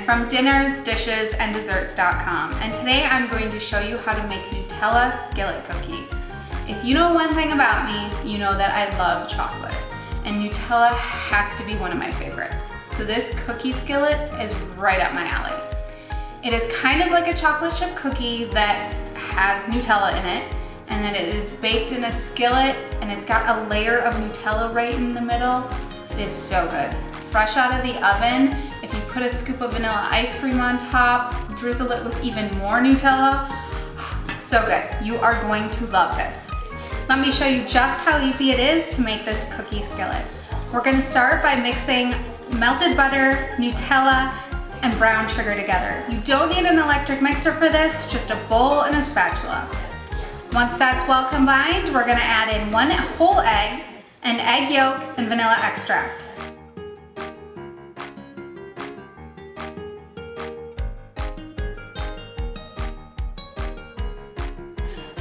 from dinnersdishesanddeserts.com, and today I'm going to show you how to make Nutella skillet cookie. If you know one thing about me, you know that I love chocolate, and Nutella has to be one of my favorites. So this cookie skillet is right up my alley. It is kind of like a chocolate chip cookie that has Nutella in it, and then it is baked in a skillet, and it's got a layer of Nutella right in the middle. It is so good. Fresh out of the oven, if you put a scoop of vanilla ice cream on top, drizzle it with even more Nutella, so good. You are going to love this. Let me show you just how easy it is to make this cookie skillet. We're gonna start by mixing melted butter, Nutella, and brown sugar together. You don't need an electric mixer for this, just a bowl and a spatula. Once that's well combined, we're gonna add in 1 whole egg, an egg yolk, and vanilla extract.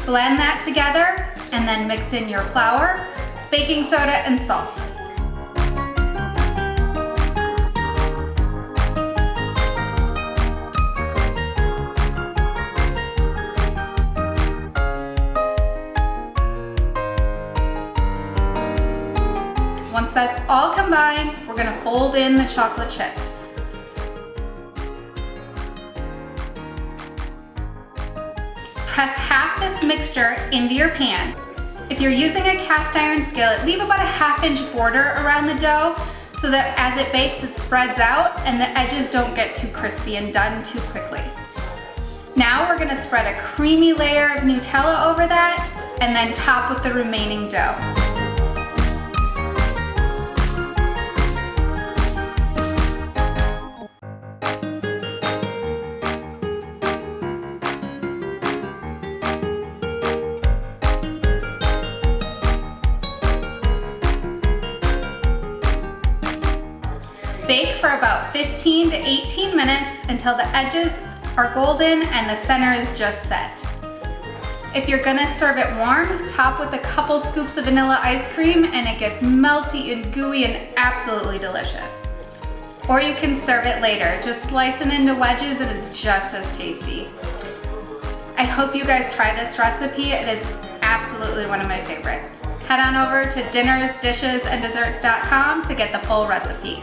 Blend that together and then mix in your flour, baking soda, and salt. Once that's all combined, we're gonna fold in the chocolate chips. Press half this mixture into your pan. If you're using a cast iron skillet, leave about a 1/2-inch border around the dough so that as it bakes, it spreads out and the edges don't get too crispy and done too quickly. Now we're gonna spread a creamy layer of Nutella over that and then top with the remaining dough. Bake for about 15 to 18 minutes until the edges are golden and the center is just set. If you're gonna serve it warm, top with a couple scoops of vanilla ice cream and it gets melty and gooey and absolutely delicious. Or you can serve it later, just slice it into wedges and it's just as tasty. I hope you guys try this recipe. It is absolutely one of my favorites. Head on over to dinnersdishesanddeserts.com to get the full recipe.